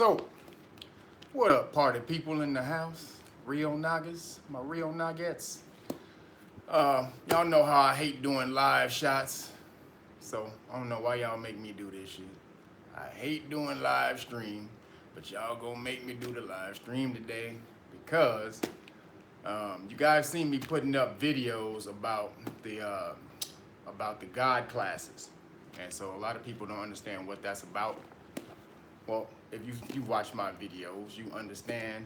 So, what up, party people in the house? Real Nagas, my real Nuggets. Y'all know how I hate doing live shots. So, I don't know why y'all make me do this shit. I hate doing live stream, but y'all gonna make me do the live stream today because you guys seen me putting up videos about the God classes, and so a lot of people don't understand what that's about. Well, if you watch my videos, you understand,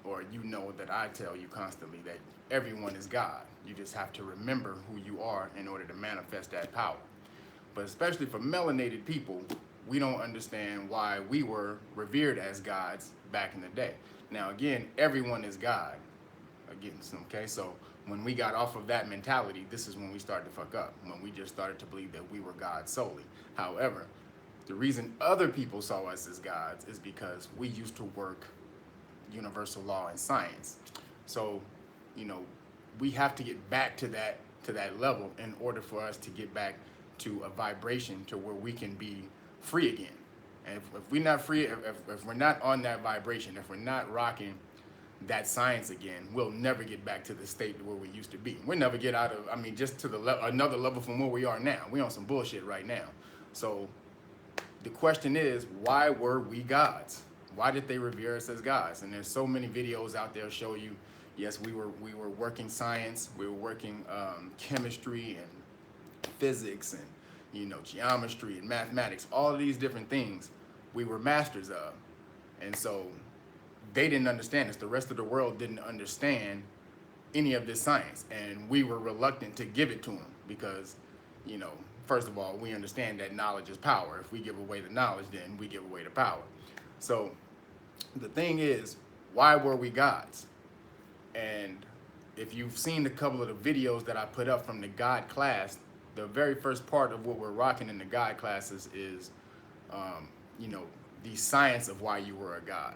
or you know that I tell you constantly that everyone is God. You just have to remember who you are in order to manifest that power. But especially for melanated people, we don't understand why we were revered as gods back in the day. Now, again, everyone is God. Again, okay, so when we got off of that mentality, this is when we started to fuck up, when we just started to believe that we were God solely. However, the reason other people saw us as gods is because we used to work universal law and science. So, you know, we have to get back to that level in order for us to get back to a vibration to where we can be free again. And if we're not free, if we're not on that vibration, if we're not rocking that science again, we'll never get back to the state where we used to be. We'll never get out of, just to the another level from where we are now. We're on some bullshit right now. So the question is, why were we gods? Why did they revere us as gods? And there's so many videos out there show you, yes, we were working science, we were working chemistry and physics and geometry and mathematics, all of these different things we were masters of. And so they didn't understand this. The rest of the world didn't understand any of this science, and we were reluctant to give it to them because, first of all, we understand that knowledge is power. If we give away the knowledge, then we give away the power. So the thing is, why were we gods? And if you've seen a couple of the videos that I put up from the God class, the very first part of what we're rocking in the God classes is, the science of why you were a god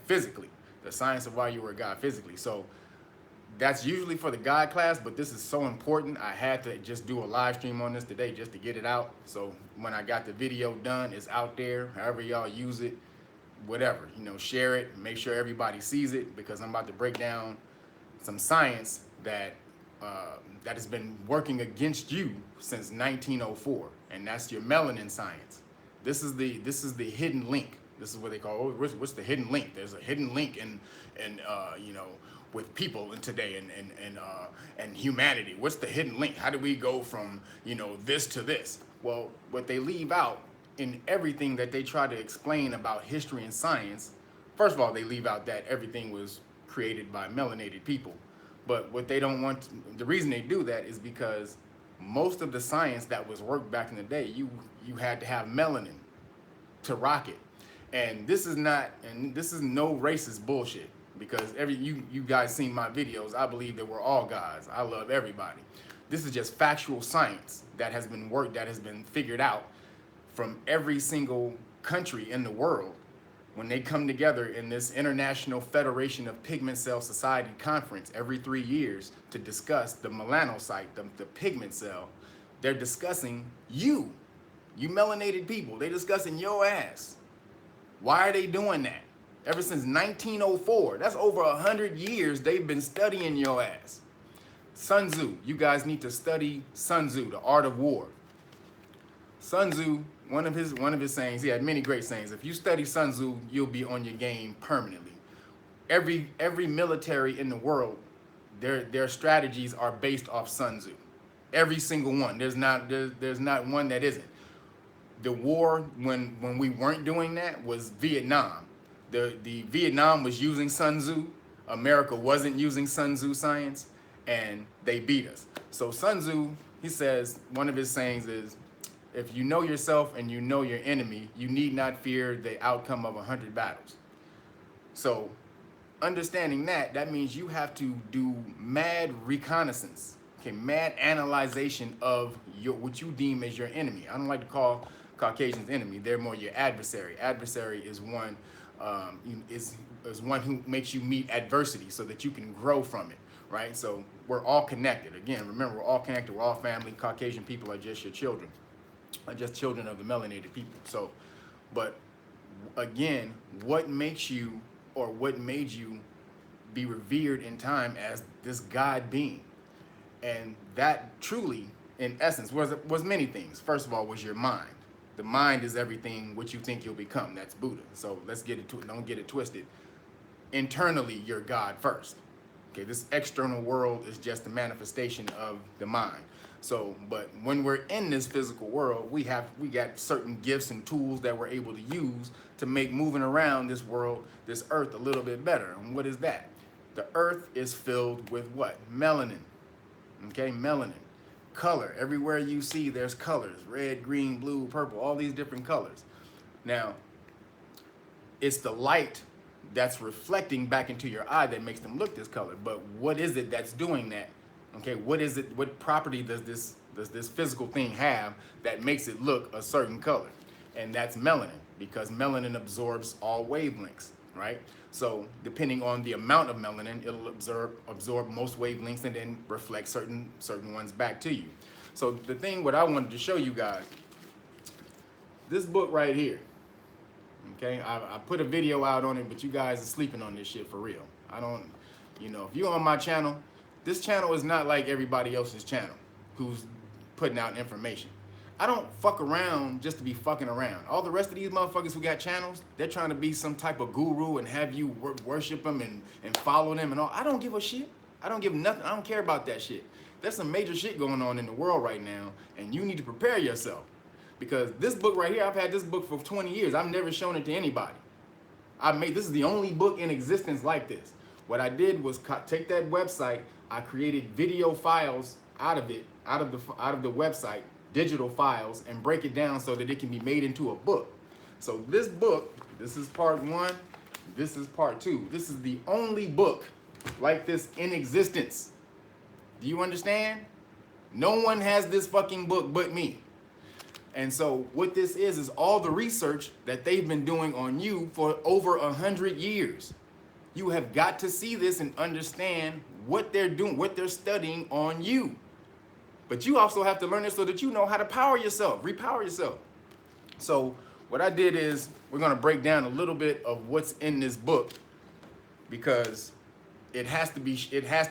physically, the science of why you were a god physically. So that's usually for the God class, but this is so important. I had to just do a live stream on this today just to get it out. So when I got the video done, it's out there. However y'all use it, whatever, share it, make sure everybody sees it, because I'm about to break down some science that that has been working against you since 1904, and that's your melanin science. This is the hidden link. This is what they call, what's the hidden link? There's a hidden link in with people in today and humanity. What's the hidden link? How do we go from this to this? Well, what they leave out in everything that they try to explain about history and science, first of all, they leave out that everything was created by melanated people. But what they don't want, the reason they do that is because most of the science that was worked back in the day, you had to have melanin to rock it. And this is no racist bullshit, because you guys seen my videos. I believe that we're all gods. I love everybody. This is just factual science that has been worked, that has been figured out from every single country in the world. When they come together in this International Federation of Pigment Cell Society conference every 3 years to discuss the melanocyte, the pigment cell, they're discussing you melanated people. They're discussing your ass. Why are they doing that? Ever since 1904, that's over 100 years they've been studying your ass. Sun Tzu, you guys need to study Sun Tzu, the art of war. Sun Tzu, one of his sayings, he had many great sayings. If you study Sun Tzu, you'll be on your game permanently. Every military in the world, their strategies are based off Sun Tzu. Every single one. There's not one that isn't. The war when we weren't doing that was Vietnam. The Vietnam was using Sun Tzu. America wasn't using Sun Tzu science, and they beat us. So Sun Tzu, he says, one of his sayings is, if you know yourself and you know your enemy, you need not fear the outcome of 100 battles. So understanding that means you have to do mad reconnaissance, okay, mad analyzation of what you deem as your enemy. I don't like to call Caucasians enemy. They're more your adversary. Adversary is one is one who makes you meet adversity so that you can grow from it, right? So we're all connected. Again, remember, we're all connected. We're all family. Caucasian people are just your children. Are just children of the melanated people. So, but again, what makes you, or what made you be revered in time as this God being? And that truly, in essence, was many things. First of all, was your mind. The mind is everything what you think you'll become. That's Buddha. So let's get into it. Don't get it twisted. Internally, you're God first. Okay, this external world is just a manifestation of the mind. So, but when we're in this physical world, we got certain gifts and tools that we're able to use to make moving around this world, this earth, a little bit better. And what is that? The earth is filled with what? Melanin. Okay, melanin. Color. Everywhere you see, there's colors. Red, green, blue, purple, all these different colors. Now, it's the light that's reflecting back into your eye that makes them look this color. But what is it that's doing that? Okay, what is it? What property does this physical thing have that makes it look a certain color? And that's melanin, because melanin absorbs all wavelengths, right? So depending on the amount of melanin, it'll absorb most wavelengths and then reflect certain ones back to you. So the thing, what I wanted to show you guys, this book right here. Okay, I put a video out on it, but you guys are sleeping on this shit for real. I don't, if you're on my channel, this channel is not like everybody else's channel who's putting out information. I don't fuck around just to be fucking around. All the rest of these motherfuckers who got channels, they're trying to be some type of guru and have you worship them and follow them and all. I don't give a shit. I don't give nothing. I don't care about that shit. There's some major shit going on in the world right now, and you need to prepare yourself. Because this book right here, I've had this book for 20 years. I've never shown it to anybody. This is the only book in existence like this. What I did was take that website. I created video files out of it, out of the website, digital files, and break it down so that it can be made into a book. So this book, this is part 1, this is part 2. This is the only book like this in existence. Do you understand? No one has this fucking book but me. And so what this is all the research that they've been doing on you for over 100 years. You have got to see this and understand what they're doing, what they're studying on you. But you also have to learn it so that you know how to power yourself, repower yourself. So what I did is we're going to break down a little bit of what's in this book, because it has to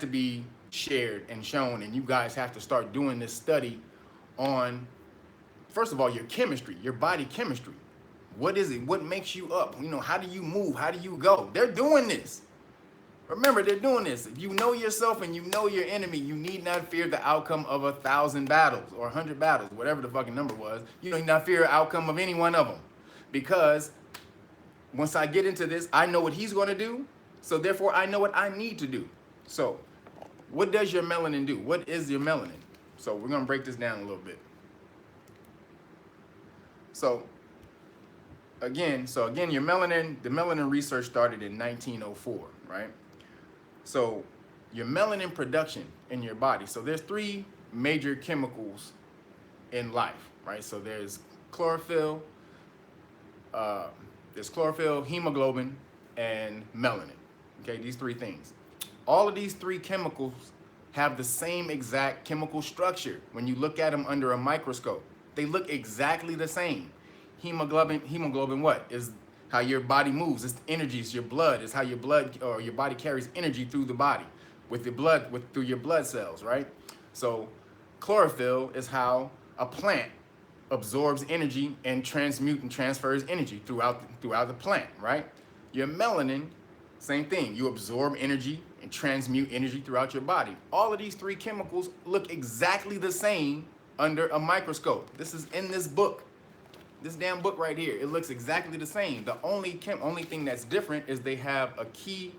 be shared and shown, and you guys have to start doing this study on, first of all, your chemistry, your body chemistry. What is it? What makes you up? How do you move? How do you go? They're doing this. Remember, they're doing this. If you know yourself and you know your enemy, you need not fear the outcome of 1,000 battles or 100 battles, whatever the fucking number was. You need not fear the outcome of any one of them. Because once I get into this, I know what he's going to do. So therefore, I know what I need to do. So what does your melanin do? What is your melanin? So we're going to break this down a little bit. So again, your melanin, the melanin research started in 1904, right? So your melanin production in your body. So there's 3 major chemicals in life, right? So there's chlorophyll, hemoglobin, and melanin. Okay, these 3 things. All of these 3 chemicals have the same exact chemical structure. When you look at them under a microscope, they look exactly the same. Hemoglobin what? Is how your body moves. It's energy. It's your blood. It's how your blood or your body carries energy through the body with the blood, through your blood cells, right? So chlorophyll is how a plant absorbs energy and transfers energy throughout the plant, right? Your melanin, same thing. You absorb energy and transmute energy throughout your body. All of these 3 chemicals look exactly the same under a microscope. This is in this book. This damn book right here, it looks exactly the same. The only thing that's different is they have a key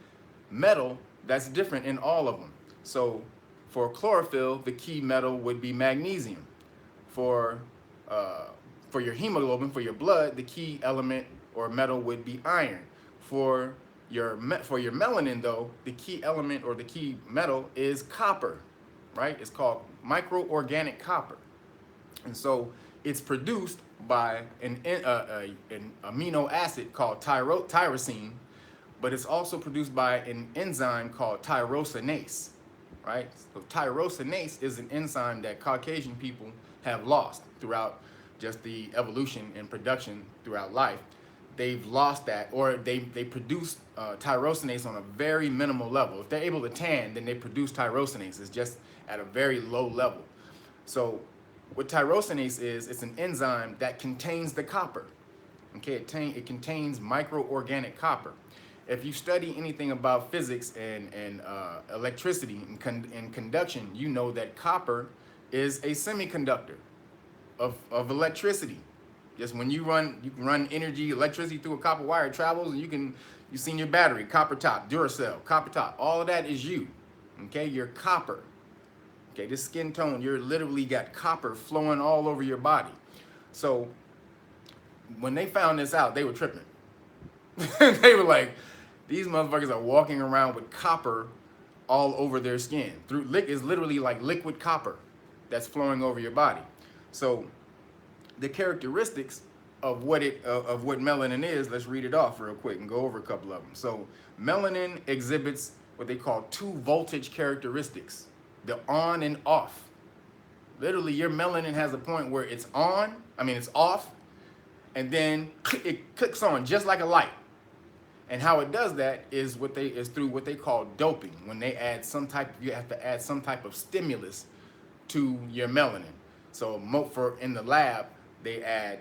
metal that's different in all of them. So for chlorophyll, the key metal would be magnesium. For your hemoglobin, for your blood, the key element or metal would be iron. For your melanin, though, the key element or the key metal is copper, right? It's called microorganic copper. And so it's produced by an amino acid called tyrosine, but it's also produced by an enzyme called tyrosinase, right? So tyrosinase is an enzyme that Caucasian people have lost throughout just the evolution and production throughout life. they've lost that, or they produce tyrosinase on a very minimal level. If they're able to tan, then they produce tyrosinase. It's just at a very low level. So what tyrosinase is, it's an enzyme that contains the copper. Okay, it contains microorganic copper. If you study anything about physics and electricity and conduction, you know that copper is a semiconductor of electricity. Just when you can run energy, electricity through a copper wire, it travels, and you've seen your battery, copper top, Duracell, copper top. All of that is you. Okay, you're copper. Okay, this skin tone, you're literally got copper flowing all over your body. So when they found this out, they were tripping. They were like, these motherfuckers are walking around with copper all over their skin. It's literally like liquid copper that's flowing over your body. So the characteristics of what melanin is, let's read it off real quick and go over a couple of them. So melanin exhibits what they call 2 voltage characteristics, the on and off. Literally, your melanin has a point where it's off, and then it clicks on just like a light. And how it does that is through what they call doping. When they add you have to add some type of stimulus to your melanin. So in the lab, they add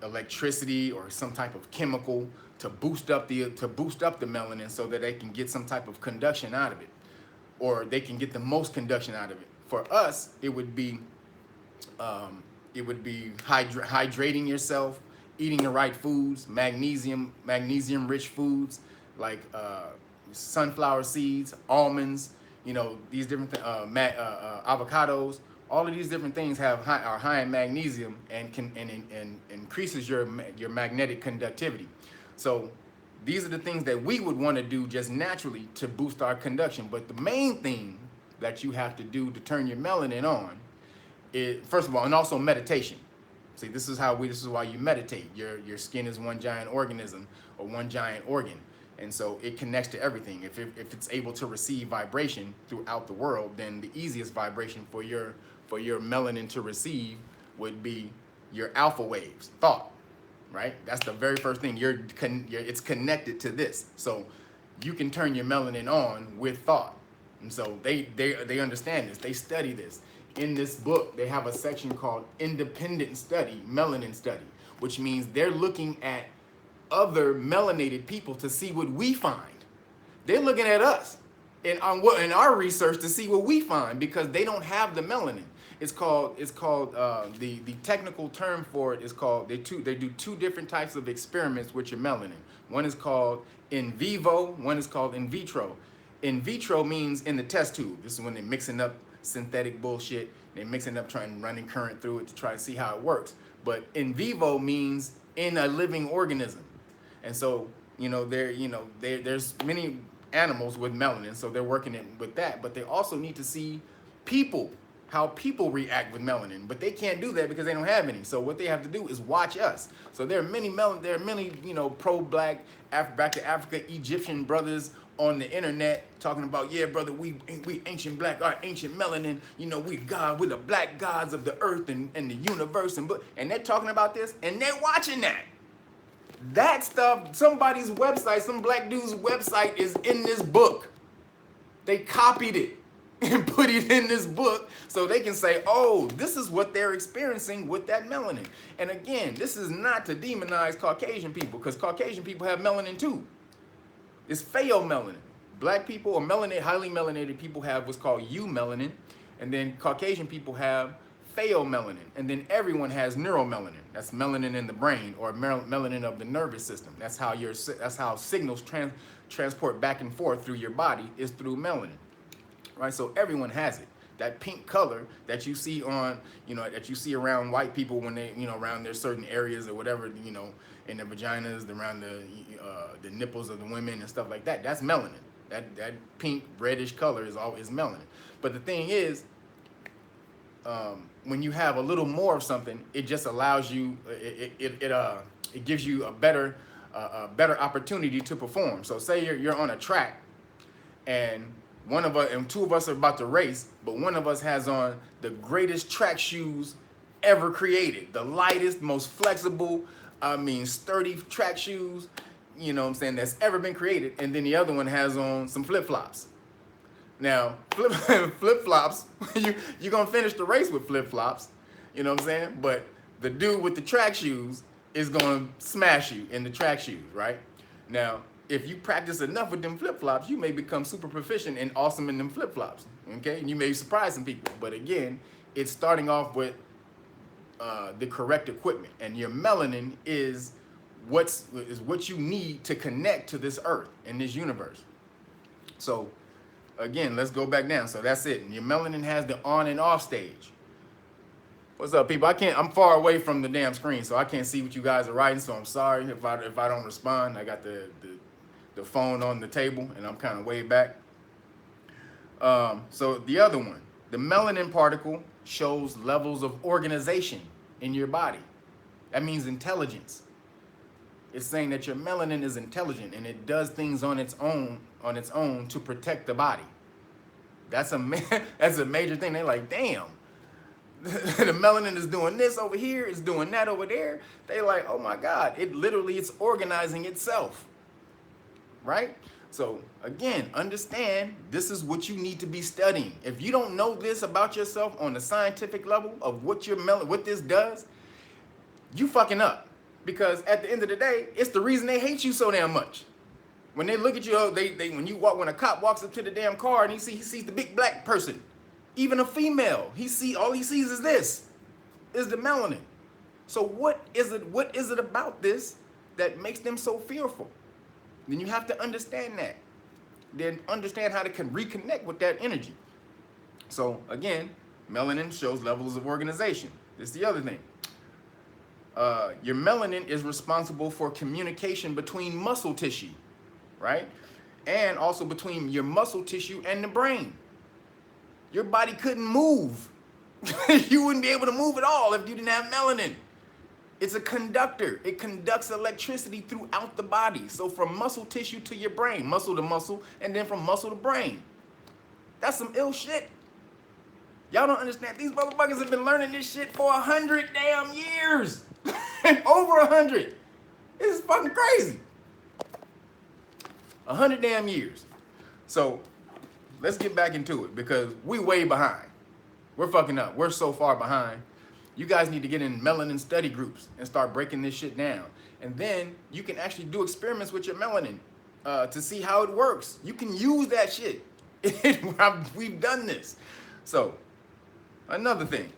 electricity or some type of chemical to boost up the melanin so that they can get some type of conduction out of it, or they can get the most conduction out of it. For us, it would be hydrating yourself, eating the right foods, magnesium rich foods like sunflower seeds, almonds, these different avocados. All of these different things are high in magnesium and increases your magnetic conductivity. So these are the things that we would want to do just naturally to boost our conduction. But the main thing that you have to do to turn your melanin on is, first of all, and also meditation. See, this is why you meditate. Your skin is one giant organism or one giant organ. And so it connects to everything. If it's able to receive vibration throughout the world, then the easiest vibration for your melanin to receive would be your alpha waves, thought, right? That's the very first thing. It's connected to this. So you can turn your melanin on with thought. And so they understand this. They study this. In this book, they have a section called Independent Study, Melanin Study, which means they're looking at other melanated people to see what we find. They're looking at us in our research to see what we find, because they don't have the melanin. It's called the technical term for it is called, they do 2 different types of experiments with your melanin. One is called in vivo, one is called in vitro. In vitro means in the test tube. This is when they're mixing up synthetic bullshit. They're mixing up, running current through it to try to see how it works. But in vivo means in a living organism. And so, there's many animals with melanin, so they're working with that. But they also need to see how people react with melanin. But they can't do that because they don't have any. So what they have to do is watch us. So there are many pro-black, back to Africa, Egyptian brothers on the internet talking about, yeah, brother, we ancient black, our ancient melanin, we're the black gods of the earth and the universe, and they're talking about this, and they're watching that. That stuff, somebody's website, some black dude's website is in this book. They copied it and put it in this book so they can say, oh, this is what they're experiencing with that melanin. And again, this is not to demonize Caucasian people, because Caucasian people have melanin too. It's pheomelanin. Black people or highly melanated people have what's called eumelanin, and then Caucasian people have pheomelanin, and then everyone has neuromelanin. That's melanin in the brain, or melanin of the nervous system. That's how signals transport back and forth through your body, is through melanin, right? So everyone has it. That pink color that you see that you see around white people when they, around their certain areas or whatever, in their vaginas, around the nipples of the women and stuff like that. That's melanin. That pink reddish color is always melanin. But the thing is, when you have a little more of something, it just allows you, it gives you a better opportunity to perform. So say you're on a track, and two of us are about to race, but one of us has on the greatest track shoes ever created, the lightest, most flexible, I mean, sturdy track shoes, you know what I'm saying, that's ever been created. And then the other one has on some flip-flops. Now, flip-flops, you're going to finish the race with flip-flops, you know what I'm saying? But the dude with the track shoes is going to smash you in the track shoes, right? Now, if you practice enough with them flip-flops, you may become super proficient and awesome in them flip-flops, okay? And you may surprise some people. But again, it's starting off with the correct equipment. And your melanin is what you need to connect to this earth and this universe. So, again, let's go back down. So that's it. And your melanin has the on and off stage. What's up, people? I'm far away from the damn screen, so I can't see what you guys are writing. So I'm sorry if I don't respond. I got the phone on the table, and I'm kind of way back. So the other one, the melanin particle shows levels of organization in your body. That means intelligence. It's saying that your melanin is intelligent and it does things on its own to protect the body. That's a major thing. They're like, damn, the melanin is doing this over here, it's doing that over there. They like, oh my God, it's organizing itself, right? So again, understand this is what you need to be studying. If you don't know this about yourself on the scientific level of what this does, you fucking up. Because at the end of the day, it's the reason they hate you so damn much. When they look at you, when a cop walks up to the damn car and he sees the big black person, even a female, all he sees is the melanin. So what is it about this that makes them so fearful? Then you have to understand that. Then understand how to reconnect with that energy. So again, melanin shows levels of organization. This is the other thing. Your melanin is responsible for communication between muscle tissue, right? And also between your muscle tissue and the brain. Your body couldn't move. You wouldn't be able to move at all if you didn't have melanin. It's a conductor. It conducts electricity throughout the body. So from muscle tissue to your brain, muscle to muscle, and then from muscle to brain. That's some ill shit. Y'all don't understand. These motherfuckers have been learning this shit for 100 damn years. Over 100. This is fucking crazy. 100 damn years. So let's get back into it because we way behind. We're fucking up. We're so far behind. You guys need to get in melanin study groups and start breaking this shit down. And then you can actually do experiments with your melanin to see how it works. You can use that shit. We've done this. So, another thing.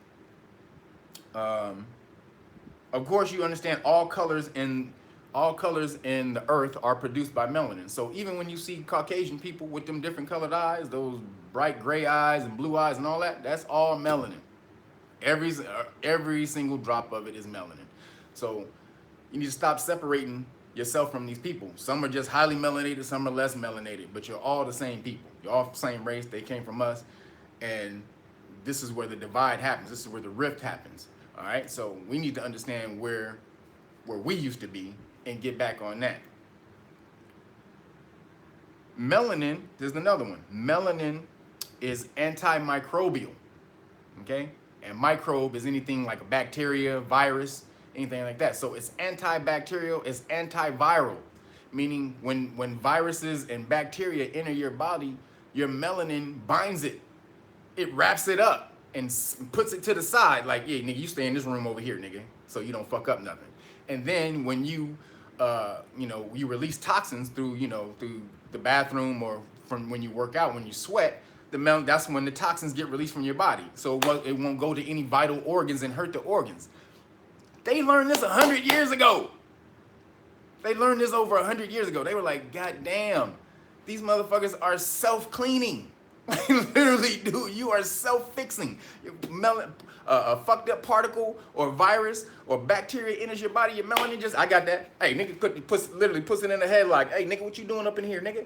Of course, you understand all colors in the earth are produced by melanin. So even when you see Caucasian people with them different colored eyes, those bright gray eyes and blue eyes and all that, that's all melanin. Every single drop of it is melanin. So you need to stop separating yourself from these people. Some are just highly melanated, some are less melanated, but you're all the same people. You're all the same race. They came from us. And this is where the divide happens. This is where the rift happens. All right. So we need to understand where we used to be and get back on that. Melanin, there's another one. Melanin is antimicrobial. Okay. And microbe is anything like a bacteria, virus, anything like that. So it's antibacterial, it's antiviral, meaning when viruses and bacteria enter your body, your melanin binds it. It wraps it up and puts it to the side like, yeah, nigga, you stay in this room over here, nigga, so you don't fuck up nothing. And then when you release toxins through the bathroom or from when you work out, when you sweat, that's when the toxins get released from your body. So it won't go to any vital organs and hurt the organs. They learned this 100 years ago. They learned this over 100 years ago. They were like, God damn, these motherfuckers are self-cleaning. Literally, dude, you are self-fixing. A fucked up particle or virus or bacteria enters your body, your melanin just, I got that. Hey, nigga, literally puts it in the head like, hey, nigga, what you doing up in here, nigga?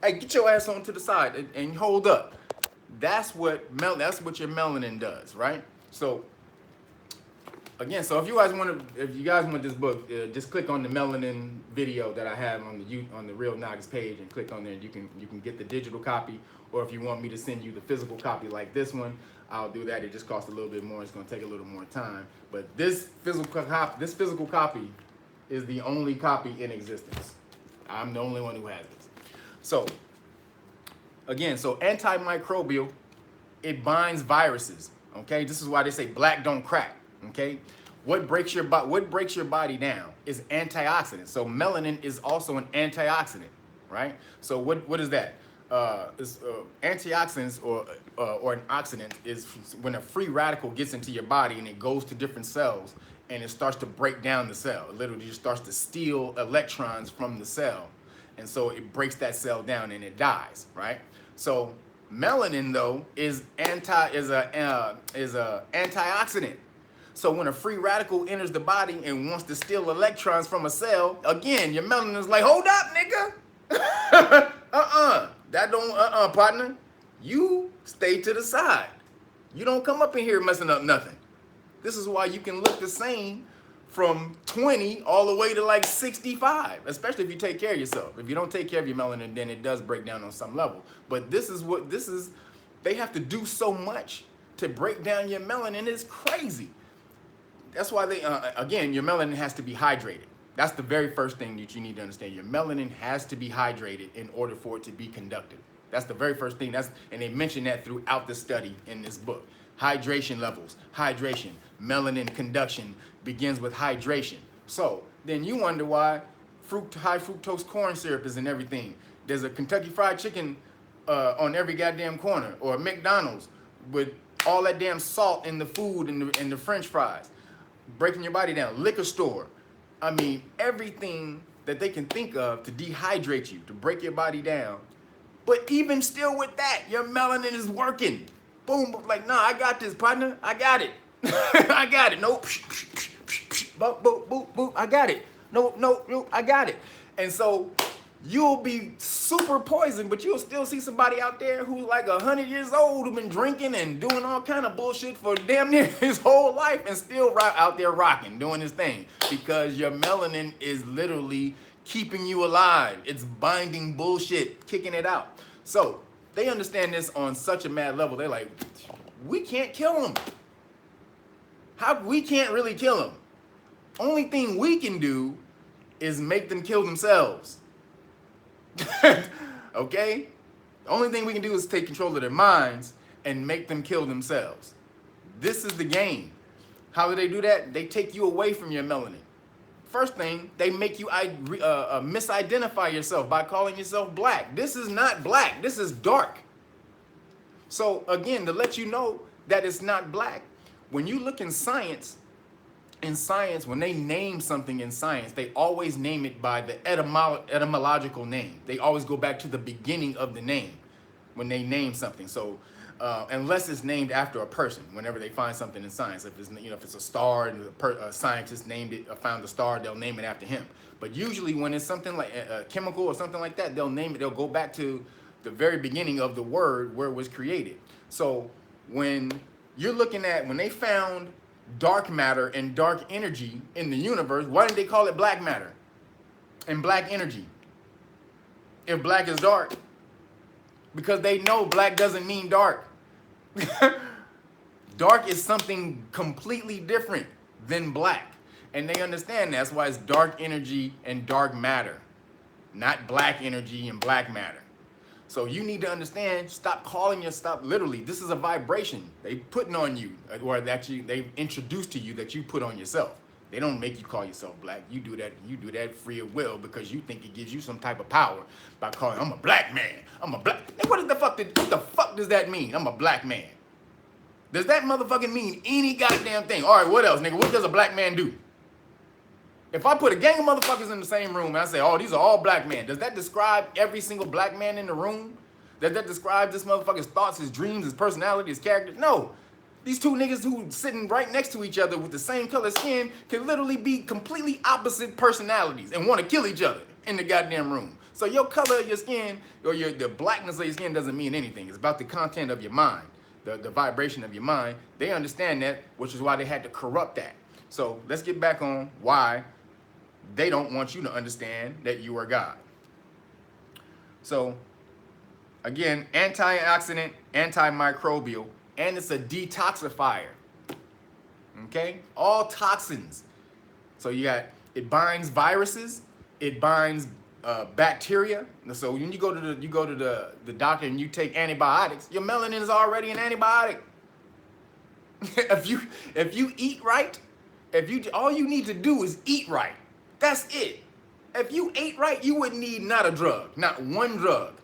Hey, get your ass on to the side and hold up. That's what your melanin does, right? So again, so if you guys want this book, just click on the melanin video that I have on the Real Noggins page and click on there. And you can get the digital copy, or if you want me to send you the physical copy like this one, I'll do that. It just costs a little bit more. It's going to take a little more time, but this physical copy is the only copy in existence. I'm the only one who has this. So, again, so antimicrobial, it binds viruses. Okay, this is why they say black don't crack. Okay, what breaks your body down is antioxidants. So melanin is also an antioxidant, right? So what is that? Antioxidants or an oxidant is when a free radical gets into your body and it goes to different cells and it starts to break down the cell. It literally just starts to steal electrons from the cell, and so it breaks that cell down and it dies, right? So melanin though is a antioxidant. So when a free radical enters the body and wants to steal electrons from a cell, again, your melanin is like, hold up, nigga. That don't, partner. You stay to the side. You don't come up in here messing up nothing. This is why you can look the same from 20 all the way to like 65, especially if you take care of yourself. If you don't take care of your melanin, then it does break down on some level. But this is, they have to do so much to break down your melanin. It's crazy. That's why they, again, your melanin has to be hydrated. That's the very first thing that you need to understand. Your melanin has to be hydrated in order for it to be conductive. That's the very first thing. And they mention that throughout the study in this book. Hydration levels, hydration, melanin conduction begins with hydration. So then you wonder why high fructose corn syrup is in everything. There's a Kentucky Fried Chicken on every goddamn corner, or a McDonald's with all that damn salt in the food and the French fries, breaking your body down. Liquor store. I mean, everything that they can think of to dehydrate you, to break your body down. But even still with that, your melanin is working. Boom, like, nah, I got this, partner. I got it. I got it. Nope. Boop, boop, boop, boop. I got it. No, I got it. And so you'll be super poisoned, but you'll still see somebody out there who's like 100 years old, who's been drinking and doing all kind of bullshit for damn near his whole life and still out there rocking, doing his thing, because your melanin is literally keeping you alive. It's binding bullshit, kicking it out. So they understand this on such a mad level. They're like, we can't kill them. We can't really kill them. Only thing we can do is make them kill themselves. Okay? The only thing we can do is take control of their minds and make them kill themselves. This is the game. How do they do that? They take you away from your melanin. First thing, they make you misidentify yourself by calling yourself black. This is not black. This is dark. So again, to let you know that it's not black, when you look in science, when they name something in science, they always name it by the etymological name. They always go back to the beginning of the name when they name something. So unless it's named after a person, whenever they find something in science, if it's, if it's a star and a scientist named it or found a star, they'll name it after him. But usually when it's something like a chemical or something like that, they'll name it. They'll go back to the very beginning of the word where it was created. So when you're looking at, when they found dark matter and dark energy in the universe, why didn't they call it black matter and black energy if black is dark? Because they know black doesn't mean dark. Dark is something completely different than black, and they understand that's why it's dark energy and dark matter, not black energy and black matter. So you need to understand, literally, this is a vibration they putting on you, or that they've introduced to you that you put on yourself. They don't make you call yourself black. You do that free of will because you think it gives you some type of power by calling, I'm a black man. I'm a black. What the fuck does that mean? I'm a black man. Does that motherfucking mean any goddamn thing? All right, what else, nigga? What does a black man do? If I put a gang of motherfuckers in the same room and I say, oh, these are all black men, does that describe every single black man in the room? Does that describe this motherfucker's thoughts, his dreams, his personality, his character? No. These two niggas who sitting right next to each other with the same color skin can literally be completely opposite personalities and want to kill each other in the goddamn room. So your color of your skin or the blackness of your skin doesn't mean anything. It's about the content of your mind, the vibration of your mind. They understand that, which is why they had to corrupt that. So let's get back on why they don't want you to understand that you are God. So again, antioxidant, antimicrobial, and it's a detoxifier. Okay? All toxins. So you got It binds viruses. It binds bacteria. So when you go to the doctor and you take antibiotics, your melanin is already an antibiotic. if you eat right, if you all you need to do is eat right. That's it. If you ate right, you wouldn't need not a drug, not one drug.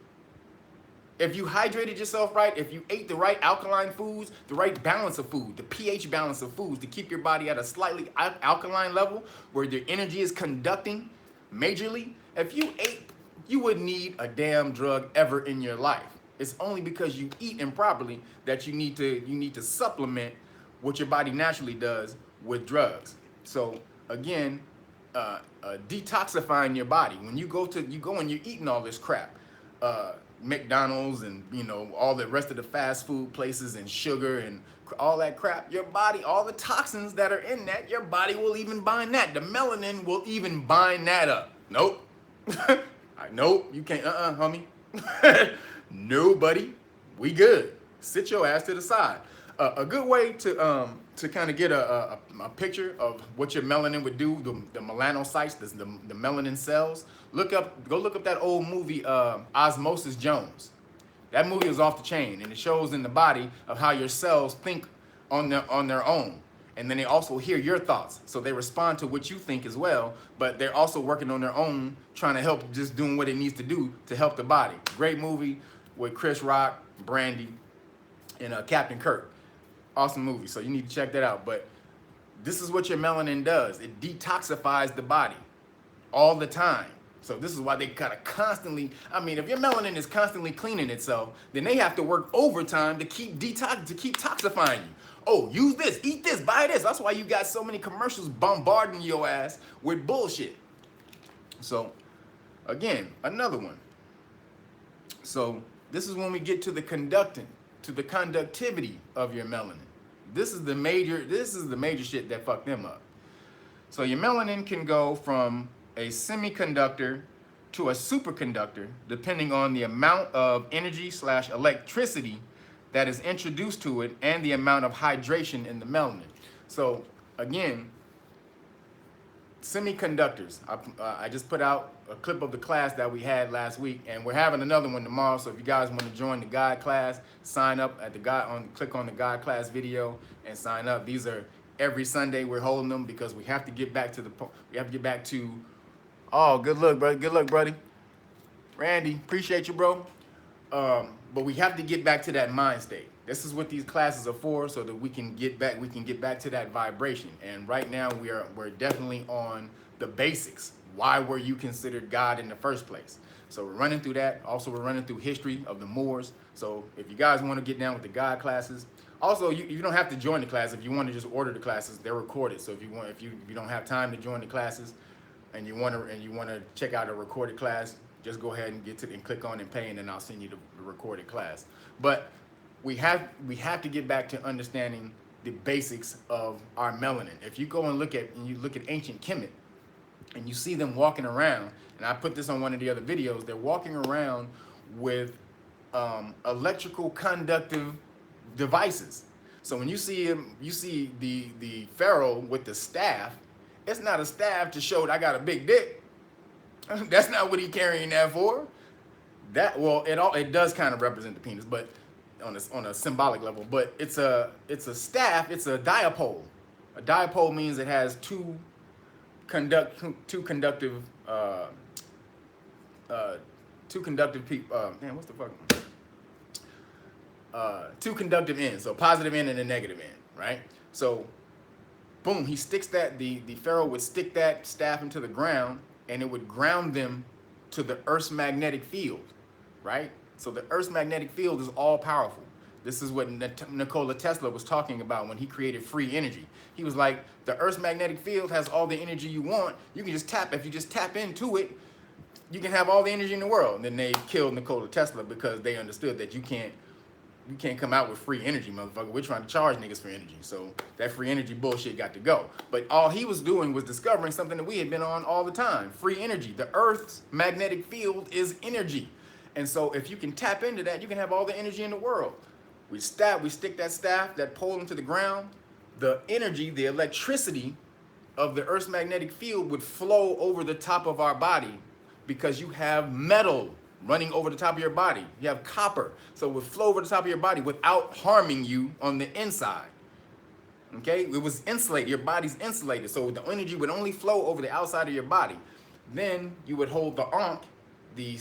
If you hydrated yourself right, if you ate the right alkaline foods, the right balance of food, the pH balance of foods to keep your body at a slightly alkaline level where your energy is conducting majorly, if you ate, you wouldn't need a damn drug ever in your life. It's only because you eat improperly that you need to supplement what your body naturally does with drugs. So again, detoxifying your body. When you go and you're eating all this crap, McDonald's and all the rest of the fast food places and sugar and all that crap, your body, all the toxins that are in that, your body will even bind that. The melanin will even bind that up. Nope. Nope, you can't. Homie. No, buddy. We good. Sit your ass to the side. A good way to kind of get a picture of what your melanin would do, the melanocytes, the melanin cells. Go look up that old movie, Osmosis Jones. That movie is off the chain, and it shows in the body of how your cells think on their own. And then they also hear your thoughts. So they respond to what you think as well, but they're also working on their own, trying to help, just doing what it needs to do to help the body. Great movie with Chris Rock, Brandy, and Captain Kirk. Awesome movie, so you need to check that out. But this is what your melanin does. It detoxifies the body all the time. So this is why they gotta constantly, if your melanin is constantly cleaning itself, then they have to work overtime to keep toxifying you. Oh, use this, eat this, buy this. That's why you got so many commercials bombarding your ass with bullshit. So again, another one. So this is when we get to the conductivity of your melanin. This is the major shit that fucked them up. So your melanin can go from a semiconductor to a superconductor depending on the amount of energy / electricity that is introduced to it and the amount of hydration in the melanin. So again, semiconductors. I just put out a clip of the class that we had last week, and we're having another one tomorrow. So if you guys want to join the guide class, sign up at click on the guide class video and sign up. These are every Sunday we're holding them because we have to get back to oh, good luck, bro. Good luck, buddy. Randy, appreciate you, bro. But we have to get back to that mind state. This is what these classes are for, so that we can get back to that vibration. And right now we're definitely on the basics. Why were you considered God in the first place? So we're running through that. Also, we're running through history of the Moors. So if you guys want to get down with the God classes, also you don't have to join the class. If you want to just order the classes, they're recorded. So if you don't have time to join the classes and you want to check out a recorded class, just go ahead and click on and pay, and then I'll send you the recorded class. But we have to get back to understanding the basics of our melanin. If you go and look at ancient Kemet, and you see them walking around, and I put this on one of the other videos, they're walking around with electrical conductive devices. So when you see the pharaoh with the staff, it's not a staff to show that I got a big dick. That's not what he's carrying that for. It does kind of represent the penis, but on a symbolic level. But it's a staff. It's a dipole. A dipole means it has two conductive two conductive ends, so positive end and a negative end, right? So boom, he sticks the pharaoh would stick that staff into the ground, and it would ground them to the Earth's magnetic field, right? So the Earth's magnetic field is all powerful. This is what Nikola Tesla was talking about when he created free energy. He was like, the Earth's magnetic field has all the energy you want. You can just if you just tap into it, you can have all the energy in the world. And then they killed Nikola Tesla because they understood that you can't come out with free energy, motherfucker. We're trying to charge niggas for energy. So that free energy bullshit got to go. But all he was doing was discovering something that we had been on all the time. Free energy. The Earth's magnetic field is energy. And so if you can tap into that, you can have all the energy in the world. We stick that staff, that pole into the ground. The energy, the electricity of the Earth's magnetic field would flow over the top of our body because you have metal running over the top of your body. You have copper. So it would flow over the top of your body without harming you on the inside. Okay? It was insulated. Your body's insulated. So the energy would only flow over the outside of your body. Then you would hold the ankh. The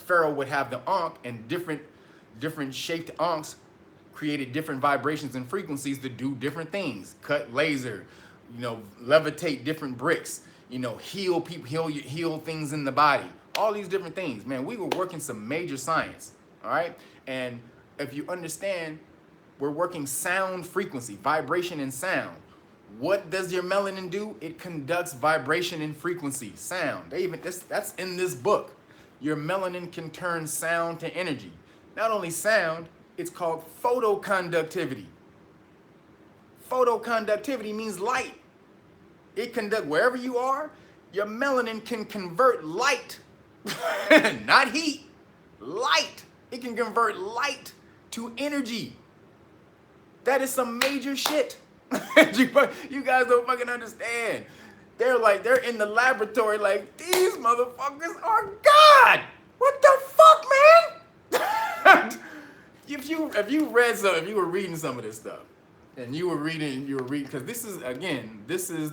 pharaoh would have the ankh, and different shaped ankhs created different vibrations and frequencies to do different things. Cut laser, levitate different bricks, heal people, heal things in the body. All these different things. Man, we were working some major science, all right? And if you understand, we're working sound frequency, vibration and sound. What does your melanin do? It conducts vibration and frequency, sound. That's in this book. Your melanin can turn sound to energy. Not only sound, it's called photoconductivity. Photoconductivity means light. It conducts wherever you are. Your melanin can convert light, not heat, light. It can convert light to energy. That is some major shit. You guys don't fucking understand. They're in the laboratory like, these motherfuckers are God. What the fuck, man? If you were reading some of this stuff, and you were reading, because this is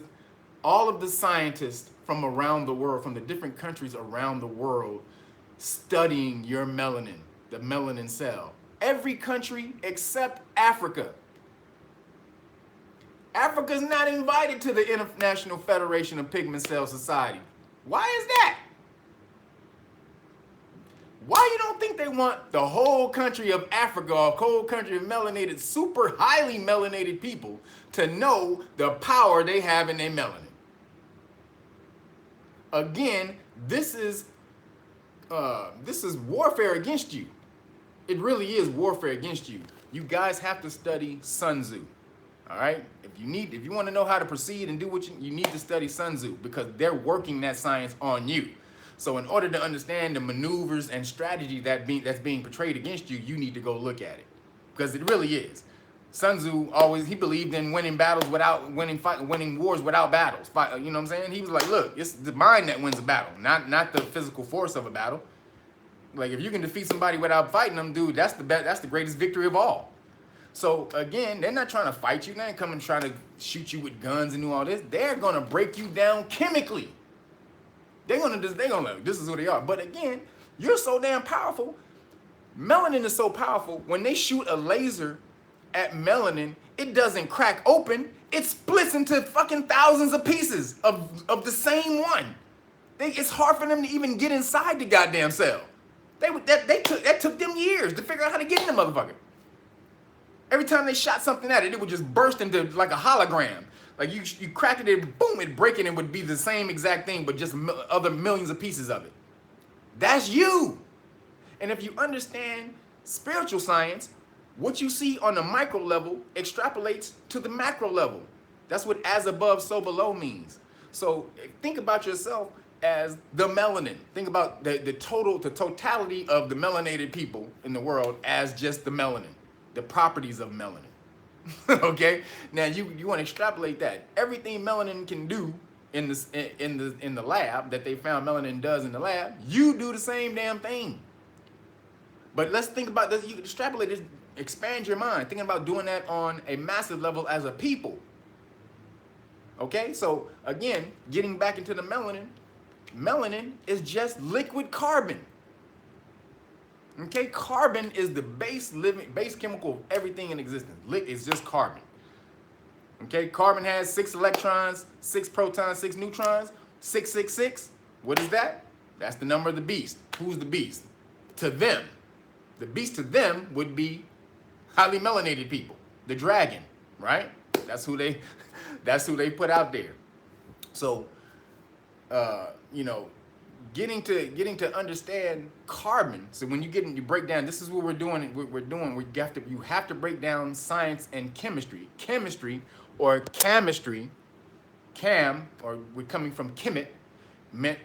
all of the scientists from around the world, from the different countries around the world, studying your melanin, the melanin cell. Every country except Africa. Africa's not invited to the International Federation of Pigment Cell Society. Why is that? Why you don't think they want the whole country of Africa, or whole country of melanated, super highly melanated people to know the power they have in their melanin? Again, this is warfare against you. It really is warfare against you. You guys have to study Sun Tzu. All right? If you want to know how to proceed and do what you need to study Sun Tzu, because they're working that science on you. So in order to understand the maneuvers and strategy that's being portrayed against you, you need to go look at it, because it really is. Sun Tzu he believed in winning battles without winning wars without battles. You know what I'm saying? He was like, look, it's the mind that wins a battle, not the physical force of a battle. Like, if you can defeat somebody without fighting them, dude, that's the greatest victory of all. So again, they're not trying to fight you. They ain't coming trying to shoot you with guns and do all this. They're gonna break you down chemically. This is who they are. But again, you're so damn powerful. Melanin is so powerful. When they shoot a laser at melanin, it doesn't crack open. It splits into fucking thousands of pieces of the same one. It's hard for them to even get inside the goddamn cell. That took them years to figure out how to get in the motherfucker. Every time they shot something at it, it would just burst into like a hologram. Like you crack it and boom, it break it and would be the same exact thing, but just other millions of pieces of it. That's you. And if you understand spiritual science, what you see on the micro level extrapolates to the macro level. That's what as above, so below means. So think about yourself as the melanin. Think about the totality of the melanated people in the world as just the melanin, the properties of melanin. Okay? Now you want to extrapolate that. Everything melanin can do in the lab that they found melanin does in the lab, you do the same damn thing. But let's think about this. You can extrapolate this, expand your mind, thinking about doing that on a massive level as a people. Okay? So again, getting back into the melanin is just liquid carbon. Okay, carbon is the base chemical of everything in existence. It's just carbon. Okay, carbon has 6 electrons, 6 protons, 6 neutrons, 666. What is that? That's the number of the beast. Who's the beast? To them. The beast to them would be highly melanated people. The dragon, right? That's who they put out there. So, getting to understand carbon. So when you break down, this is what we're doing. You have to break down science and chemistry. Chemistry or chemistry, cam, or we're coming from kemet, meant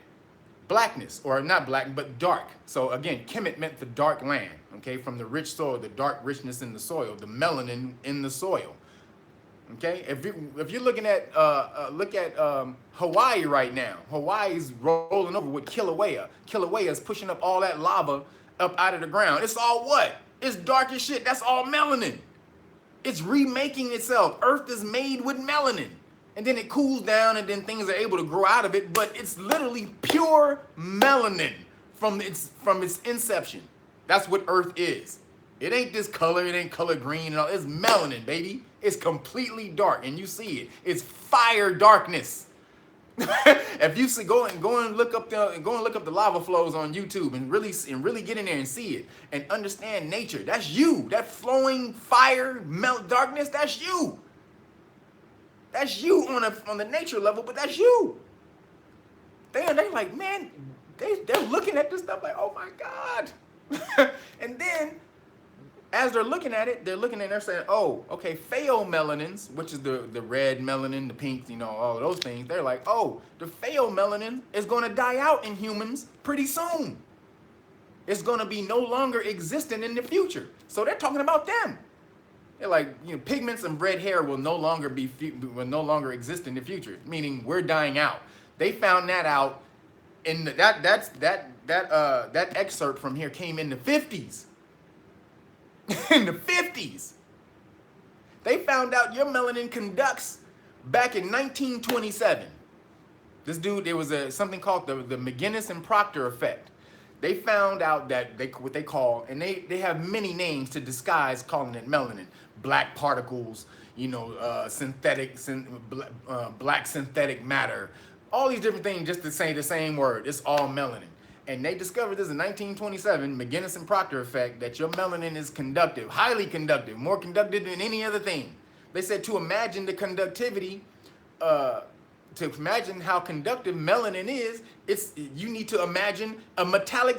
blackness, or not black, but dark. So again, kemet meant the dark land, okay, from the rich soil, the dark richness in the soil, the melanin in the soil. Okay, if you're looking at Hawaii right now, Hawaii's rolling over with Kilauea. Kilauea is pushing up all that lava up out of the ground. It's all what? It's dark as shit. That's all melanin. It's remaking itself. Earth is made with melanin. And then it cools down and then things are able to grow out of it, but it's literally pure melanin from its inception. That's what Earth is. It ain't this color, it ain't color green and all. It's melanin, baby. It's completely dark and you see it. It's fire darkness. If you see, go and look up the lava flows on YouTube and really get in there and see it and understand nature. That's you. That flowing fire, melt darkness, that's you. That's you on the nature level, but that's you. They're like, man, they're looking at this stuff like, oh my God. And then as they're looking at it, they're saying, oh, okay, pheomelanins, which is the red melanin, the pink, all of those things. They're like, oh, the pheomelanin is going to die out in humans pretty soon. It's going to be no longer existent in the future. So they're talking about them. They're like, pigments and red hair will no longer exist in the future, meaning we're dying out. They found that out in that excerpt from here came in the 50s. In the 50s. They found out your melanin conducts back in 1927. This dude, there was something called the McGinnis and Proctor effect. They found out that what they call, and they have many names to disguise calling it melanin. Black particles, black synthetic matter, all these different things just to say the same word. It's all melanin. And they discovered this in 1927, McGinnis and Proctor effect, that your melanin is conductive, highly conductive, more conductive than any other thing. They said to imagine the conductivity, to imagine how conductive melanin is, you need to imagine a metallic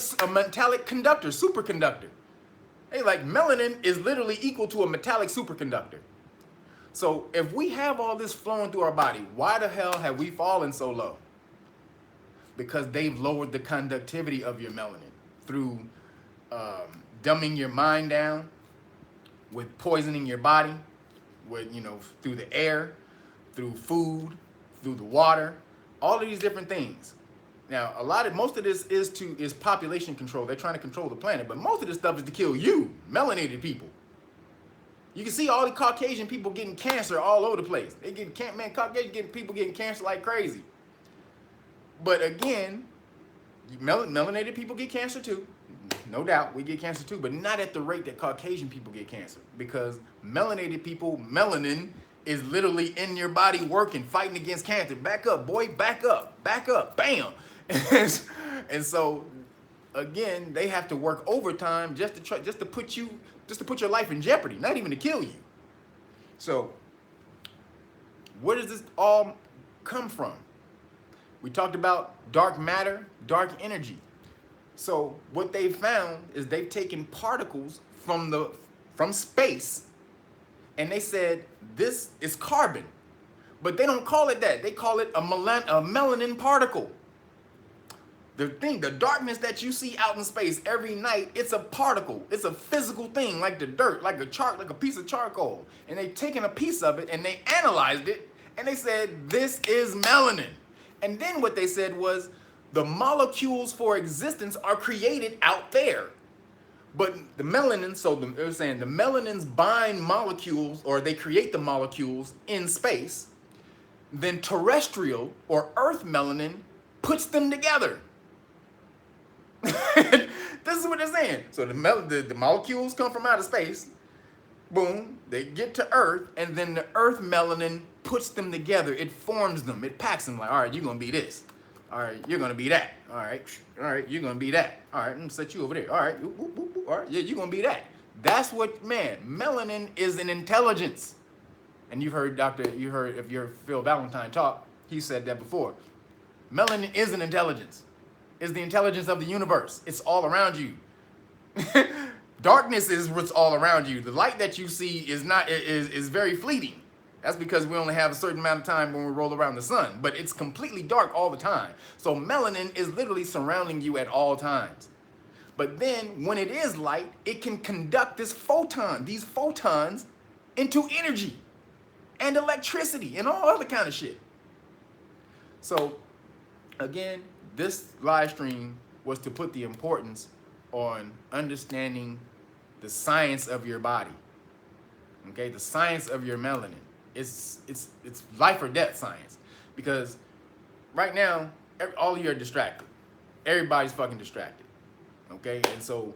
conductor, superconductor. They like melanin is literally equal to a metallic superconductor. So if we have all this flowing through our body, why the hell have we fallen so low? Because they've lowered the conductivity of your melanin through dumbing your mind down, with poisoning your body, with through the air, through food, through the water, all of these different things. Now, most of this is population control. They're trying to control the planet, but most of this stuff is to kill you, melanated people. You can see all the Caucasian people getting cancer all over the place. Caucasian people getting cancer like crazy. But again, melanated people get cancer too. No doubt, we get cancer too, but not at the rate that Caucasian people get cancer. Because melanated people, melanin is literally in your body working, fighting against cancer. Back up, boy, back up, bam. And so, again, they have to work overtime just to put your life in jeopardy, not even to kill you. So, where does this all come from? We talked about dark matter, dark energy. So what they found is they've taken particles from space, and they said this is carbon, but they don't call it that. They call it a melanin particle. The darkness that you see out in space every night, it's a particle. It's a physical thing, like the dirt, like a piece of charcoal. And they've taken a piece of it and they analyzed it, and they said this is melanin. And then what they said was the molecules for existence are created out there. But the melanin, they're saying the melanins bind molecules, or they create the molecules in space. Then terrestrial or earth melanin puts them together. This is what they're saying. So the molecules come from outer space. Boom, they get to Earth, and then the Earth melanin puts them together. It forms them. It packs them like, all right, you're going to be this. All right, you're going to be that. All right, you're going to be that. All right, I'm going to set you over there. All right, all right, yeah, you're going to be that. That's what, melanin is an intelligence. And you've heard if you're Phil Valentine talk, he said that before. Melanin is an intelligence. It's the intelligence of the universe. It's all around you. Darkness is what's all around you. The light that you see is very fleeting. That's because we only have a certain amount of time when we roll around the sun, but it's completely dark all the time. So melanin is literally surrounding you at all times. But then when it is light, it can conduct these photons into energy. and electricity and all other kind of shit. So again, this live stream was to put the importance on understanding the science of your body. Okay, the science of your melanin. It's life or death science, because right now all of you are distracted. Everybody's fucking distracted. Okay, and so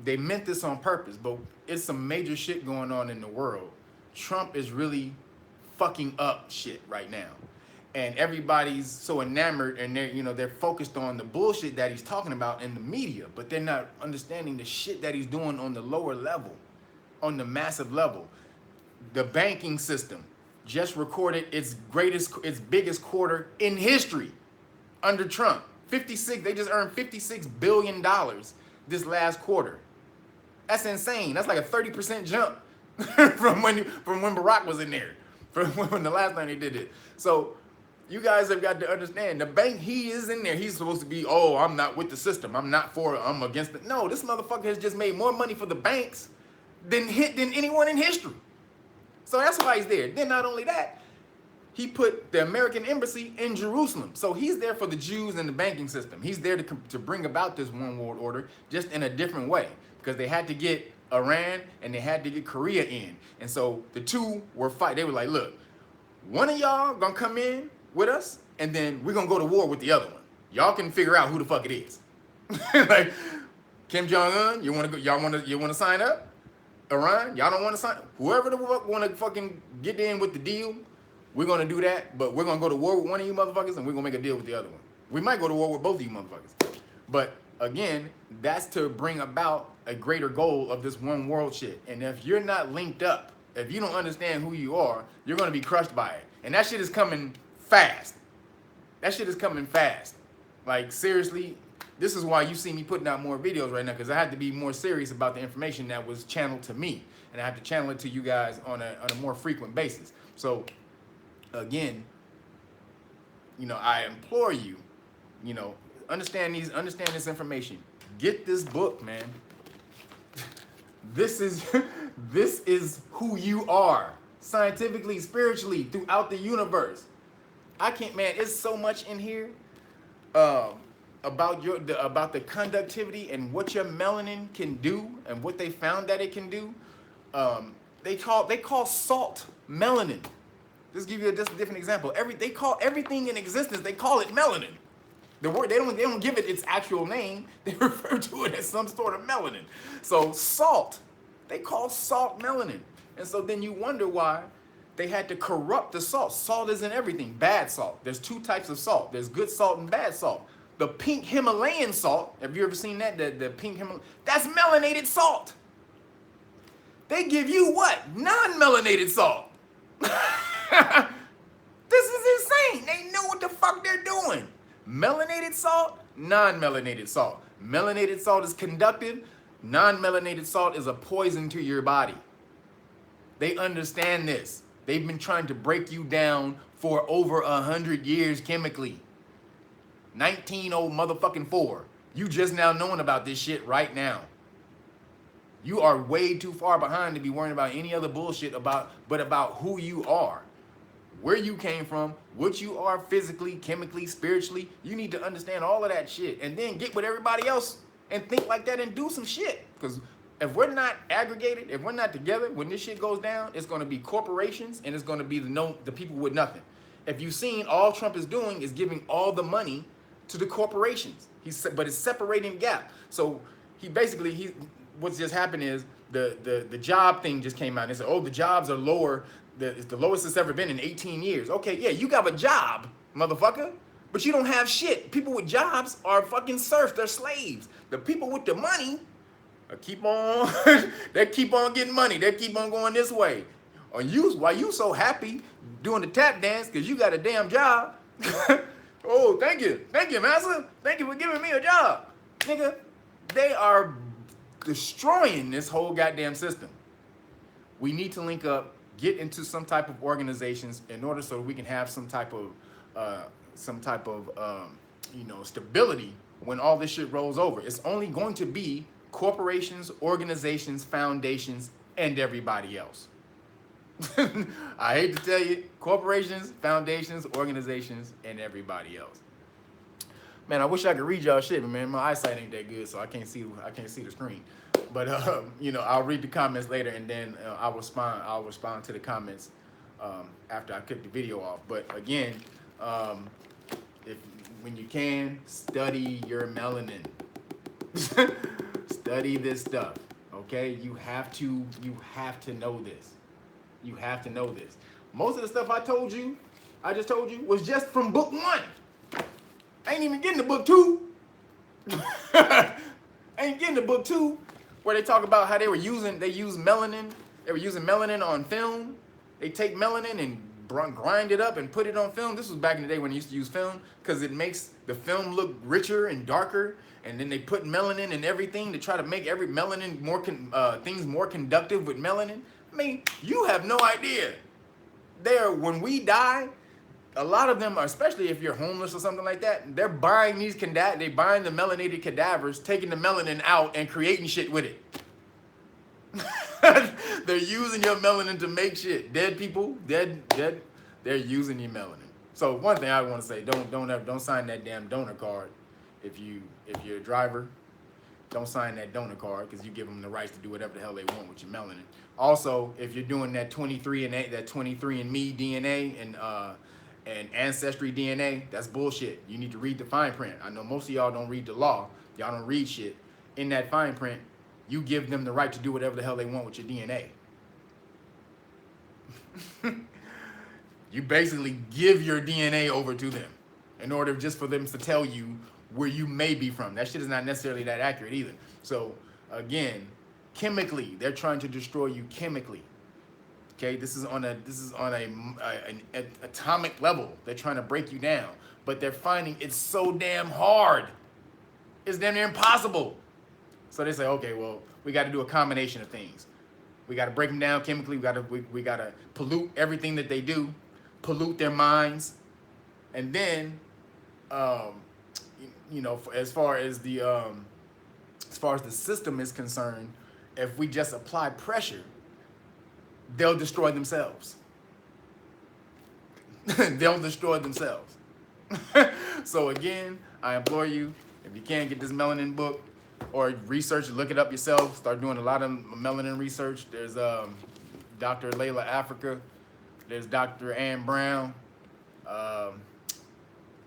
they meant this on purpose, but it's some major shit going on in the world. Trump is really fucking up shit right now. And everybody's so enamored, and they're focused on the bullshit that he's talking about in the media, but they're not understanding the shit that he's doing on the lower level, on the massive level. The banking system just recorded its biggest quarter in history under Trump. They just earned $56 billion this last quarter. That's insane. That's like a 30% jump from when Barack was in there, from when the last time they did it. So you guys have got to understand, the bank, he is in there. He's supposed to be, oh, I'm not with the system. I'm against it. No, this motherfucker has just made more money for the banks than anyone in history. So that's why he's there. Then not only that, he put the American embassy in Jerusalem. So he's there for the Jews and the banking system. He's there to bring about this one world order, just in a different way, because they had to get Iran and they had to get Korea in. And so the two were fighting. They were like, look, one of y'all gonna come in with us, and then we're gonna go to war with the other one. Y'all can figure out who the fuck it is. Like Kim Jong-un, you wanna sign up? Iran, y'all don't wanna sign up? Whoever the fuck wanna fucking get in with the deal, we're gonna do that, but we're gonna go to war with one of you motherfuckers, and we're gonna make a deal with the other one. We might go to war with both of you motherfuckers. But again, that's to bring about a greater goal of this one world shit. And if you're not linked up, if you don't understand who you are, you're gonna be crushed by it. And that shit is coming fast. That shit is coming fast. Like, seriously, this is why you see me putting out more videos right now, because I had to be more serious about the information that was channeled to me, and I have to channel it to you guys on a more frequent basis. So again, I implore you, understand this information. Get this book, man. This is who you are, scientifically, spiritually, throughout the universe. It's so much in here about the conductivity and what your melanin can do and what they found that it can do. They call salt melanin. Just give you just a different example. They call everything in existence, they call it melanin. The word, they don't give it its actual name. They refer to it as some sort of melanin. So salt, they call salt melanin. And so then you wonder why they had to corrupt the salt. Salt isn't everything. Bad salt. There's two types of salt. There's good salt and bad salt. The pink Himalayan salt, have you ever seen that? The pink Himalayan, that's melanated salt. They give you what? Non-melanated salt. This is insane. They know what the fuck they're doing. Melanated salt, non-melanated salt. Melanated salt is conductive. Non-melanated salt is a poison to your body. They understand this. They've been trying to break you down for over 100 years chemically. 1904. You just now knowing about this shit right now. You are way too far behind to be worrying about any other bullshit about who you are. Where you came from, what you are physically, chemically, spiritually. You need to understand all of that shit, and then get with everybody else and think like that and do some shit. Because if we're not aggregated, if we're not together, when this shit goes down, it's going to be corporations, and it's going to be the people with nothing. If you've seen, all Trump is doing is giving all the money to the corporations. But it's separating gap. So what's just happened is the job thing just came out. And they said, oh, the jobs are lower. It's the lowest it's ever been in 18 years. Okay, yeah, you got a job, motherfucker, but you don't have shit. People with jobs are fucking serfs. They're slaves. The people with the money they keep on getting money. They keep on going this way. Why you so happy doing the tap dance because you got a damn job? Oh, thank you, master. Thank you for giving me a job, nigga. They are destroying this whole goddamn system. We need to link up, get into some type of organizations in order so that we can have some type of stability when all this shit rolls over. It's only going to be corporations, organizations, foundations, and everybody else. I hate to tell you, corporations, foundations, organizations, and everybody else. Man, I wish I could read y'all shit, but man, my eyesight ain't that good, so I can't see the screen. But you know, I'll read the comments later, and then I'll respond to the comments after I cut the video off. But again, if when you can, study your melanin. Study this stuff, okay? You have to know this. You have to know this. Most of the stuff I just told you, was just from book 1. I ain't even getting to book 2. I ain't getting to book 2, where they talk about how they use melanin. They were using melanin on film. They take melanin and grind it up and put it on film. This was back in the day when they used to use film, because it makes the film look richer and darker. And then they put melanin in everything to try to make every melanin things more conductive with melanin. I mean, you have no idea. When we die, a lot of them, especially if you're homeless or something like that, they're buying the melanated cadavers, taking the melanin out and creating shit with it. They're using your melanin to make shit. Dead people, they're using your melanin. So one thing I want to say, don't sign that damn donor card. If you're a driver, don't sign that donor card, because you give them the rights to do whatever the hell they want with your melanin. Also, if you're doing that 23andMe DNA and ancestry DNA, that's bullshit. You need to read the fine print. I know most of y'all don't read the law. Y'all don't read shit. In that fine print, you give them the right to do whatever the hell they want with your DNA. You basically give your DNA over to them in order just for them to tell you where you may be from. That shit is not necessarily that accurate either. So again, chemically, they're trying to destroy you chemically. Okay, this is on an atomic level. They're trying to break you down, but they're finding it's so damn hard. It's damn near impossible. So they say, okay, well, we got to do a combination of things. We got to break them down chemically. We got to pollute everything that they do, pollute their minds, and then, you know, as far as the system is concerned, if we just apply pressure, they'll destroy themselves. They'll destroy themselves. So again, I implore you, if you can't get this melanin book, or research, look it up yourself. Start doing a lot of melanin research. There's Dr. Layla Africa. There's Dr. Ann Brown,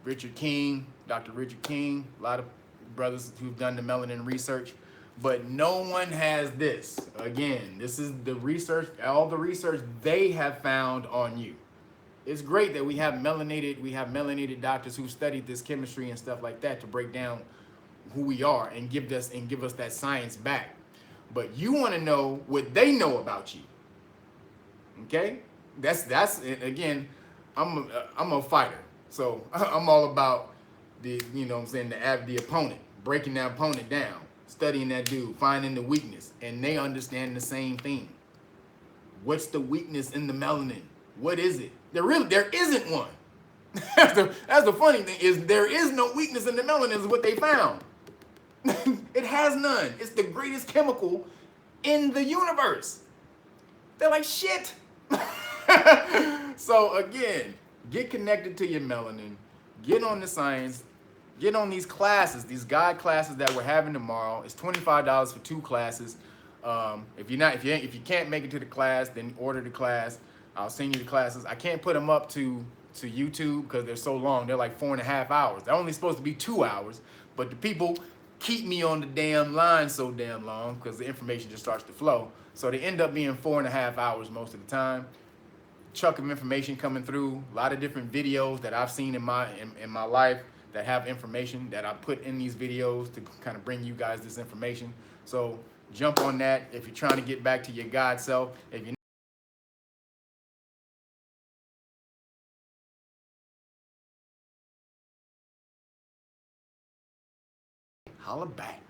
Richard King, Dr. Richard King. A lot of brothers who've done the melanin research. But no one has this. Again, this is the research, all the research they have found on you. It's great that we have melanated doctors who studied this chemistry and stuff like that to break down who we are and give us that science back. But you want to know what they know about you. Okay? That's again, I'm a fighter. So I'm all about the opponent, breaking that opponent down, studying that dude, finding the weakness, and they understand the same thing. What's the weakness in the melanin? What is it? There isn't one. That's the funny thing, is there is no weakness in the melanin, is what they found. It has none. It's the greatest chemical in the universe. They're like, shit. So again, get connected to your melanin, get on the science, get on these classes, these guide classes that we're having tomorrow. It's $25 for 2 classes. If you can't make it to the class, then order the class. I'll send you the classes. I can't put them up to YouTube because they're so long. They're like 4.5 hours. They're only supposed to be 2 hours, but the people keep me on the damn line so damn long because the information just starts to flow. So they end up being 4.5 hours most of the time. Chuck of information coming through, a lot of different videos that I've seen in my life that have information that I put in these videos to kind of bring you guys this information. So jump on that if you're trying to get back to your God self. If you're holla back.